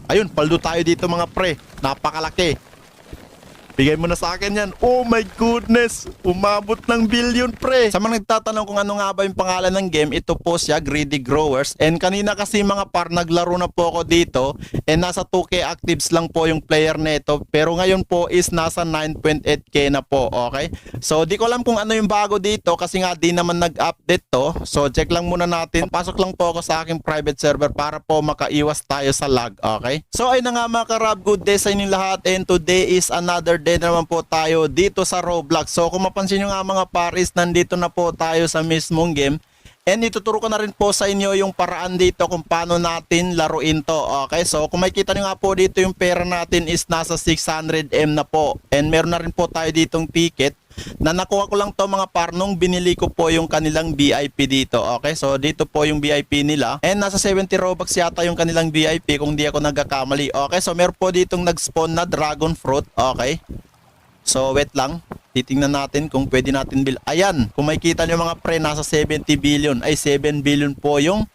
Ayun, paldo tayo dito mga pre. Napakalaki. Bigay mo na sa akin yan. Oh my goodness. Umabot ng billion pre. Sa mga nagtatanong kung ano nga ba yung pangalan ng game, ito po siya, Greedy Growers. And kanina kasi mga par, naglaro na po ako dito. And nasa 2K actives lang po yung player nito. Pero ngayon po is nasa 9.8K na po. Okay? So di ko alam kung ano yung bago dito kasi nga di naman nag-update to. So check lang muna natin. Pasok lang po ako sa aking private server para po makaiwas tayo sa lag. Okay? So ayun na nga mga karab, good day sa inyong lahat. And today is another day naman po tayo dito sa Roblox. So kung mapansin nyo nga mga paris, nandito na po tayo sa mismong game. And ituturo ko na rin po sa inyo yung paraan dito kung paano natin laruin to. Okay, so kung makikita nyo nga po dito yung pera natin is nasa 600M na po. And meron na rin po tayo ditong ticket na nakuha ko lang to mga par nung binili ko po yung kanilang VIP dito. Okay, so dito po yung VIP nila. And nasa 70 Robux yata yung kanilang VIP kung di ako nagkakamali. Okay, so meron po ditong nag-spawn na dragon fruit. Okay, so wait lang. Titingnan natin kung pwede natin ayan, kung makikita nyo mga pre, nasa 70 billion. Ay 7 billion po yung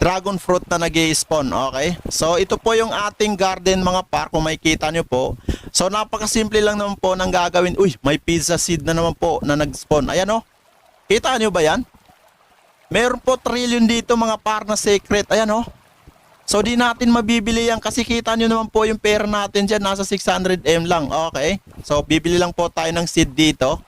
dragon fruit na nag-i-spawn. Okay, so ito po yung ating garden mga par, kung makikita nyo po. So napakasimple lang naman po ng gagawin. Uy, may pizza seed na naman po na nag-spawn. Ayan o, kita nyo ba yan? Meron po trillion dito mga par na secret. Ayan o. So di natin mabibili yan kasi kita nyo naman po yung pera natin dyan, nasa 600M lang. Okay, so bibili lang po tayo ng seed dito.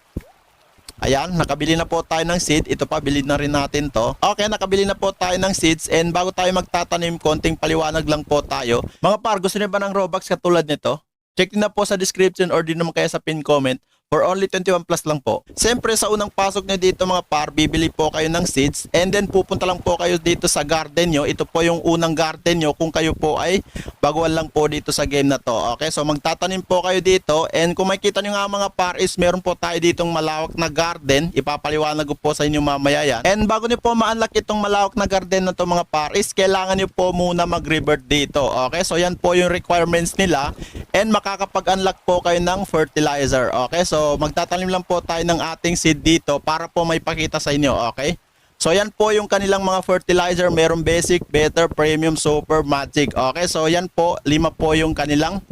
Ayan, nakabili na po tayo ng seed. Ito pa, bilhin na rin natin to. Okay, nakabili na po tayo ng seeds. And bago tayo magtatanim, konting paliwanag lang po tayo. Mga par, gusto niyo ba ng Robux katulad nito? Check din na po sa description or di naman kaya sa pin comment. For only 21 plus lang po. Siyempre sa unang pasok nyo dito mga par, bibili po kayo ng seeds. And then pupunta lang po kayo dito sa garden nyo. Ito po yung unang garden nyo kung kayo po ay baguhan lang po dito sa game na to. Okay, so magtatanim po kayo dito. And kung makikita nyo nga mga par is meron po tayo ditong malawak na garden. Ipapaliwanag ko po sa inyo mamaya yan. And bago nyo po ma-unlock itong malawak na garden na to mga par is kailangan nyo po muna mag-revert dito. Okay, so yan po yung requirements nila. And makakapag-unlock po kayo ng fertilizer. Okay, so magtatanim lang po tayo ng ating seed dito para po may pakita sa inyo. Okay, so yan po yung kanilang mga fertilizer. Merong basic, better, premium, super, magic. Okay, so yan po, 5 po yung kanilang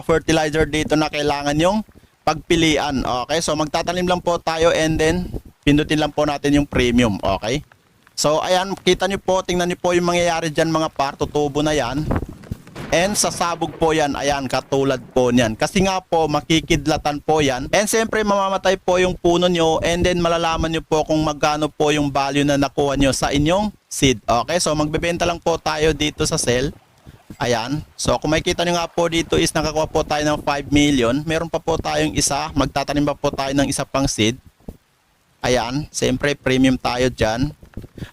fertilizer dito na kailangan yung pagpilian. Okay, so magtatanim lang po tayo and then pindutin lang po natin yung premium. Okay, so ayan, kita nyo po, tingnan nyo po yung mangyayari dyan mga par, tutubo na yan. And sasabog po yan, ayan, katulad po niyan. Kasi nga po, makikidlatan po yan. And siyempre, mamamatay po yung puno nyo. And then, malalaman nyo po kung magkano po yung value na nakuha nyo sa inyong seed. Okay, so magbebenta lang po tayo dito sa sell. Ayan, so kung makikita nyo nga po dito is nakakuha po tayo ng 5 million. Meron pa po tayong isa, magtatanim pa po tayo ng isa pang seed. Ayan, siyempre, premium tayo dyan.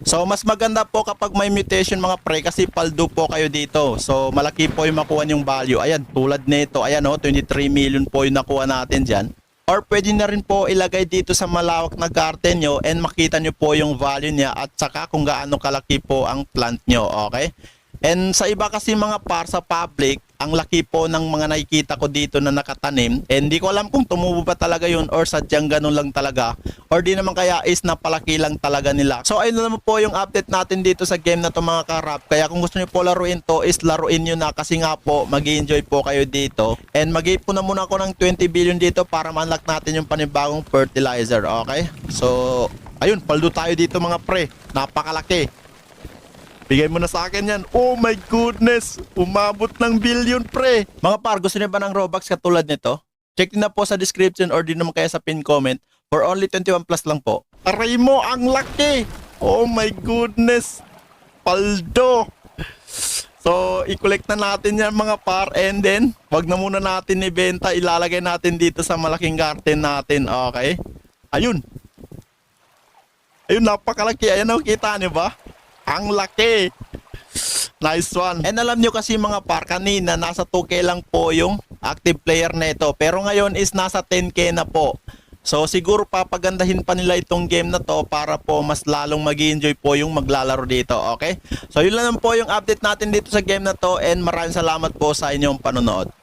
So mas maganda po kapag may mutation mga pre kasi paldo po kayo dito. So malaki po yung makuha yung value. Ayan, tulad nito, ayan o, 23 million po yung nakuha natin dyan. Or pwede na rin po ilagay dito sa malawak na garden nyo and makita nyo po yung value niya at saka kung gaano kalaki po ang plant nyo. Okay, and sa iba kasi mga par sa public, ang laki po ng mga nakikita ko dito na nakatanim. And hindi ko alam kung tumubo ba talaga yun or sadyang ganun lang talaga. Or di naman kaya is napalaki lang talaga nila. So ayun na naman po yung update natin dito sa game na to mga karap. Kaya kung gusto niyo po laruin to is laruin nyo na kasi nga po mag-enjoy po kayo dito. And mag-ipon na muna ako ng 20 billion dito para ma-unlock natin yung panibagong fertilizer. Okay? So ayun, paldo tayo dito mga pre. Napakalaki. Bigay mo na sa akin yan. Oh my goodness. Umabot ng billion pre. Mga par, gusto niyo ba ng Robux katulad nito? Check din na po sa description or di naman kaya sa pin comment. For only 21 plus lang po. Aray mo, ang laki. Oh my goodness. Paldo. So, i-collect na natin yan mga par. And then, wag na muna natin ibenta. Ilalagay natin dito sa malaking garden natin. Okay? Ayun. Ayun, napakalaki. Ayan o, kita niyo ba? Ang laki. Nice one. And alam nyo kasi mga par, kanina nasa 2K lang po yung active player nito. Pero ngayon is nasa 10K na po. So siguro papagandahin pa nila itong game na to para po mas lalong mag-enjoy po yung maglalaro dito. Okay? So yun lang po yung update natin dito sa game na to. And maraming salamat po sa inyong panonood.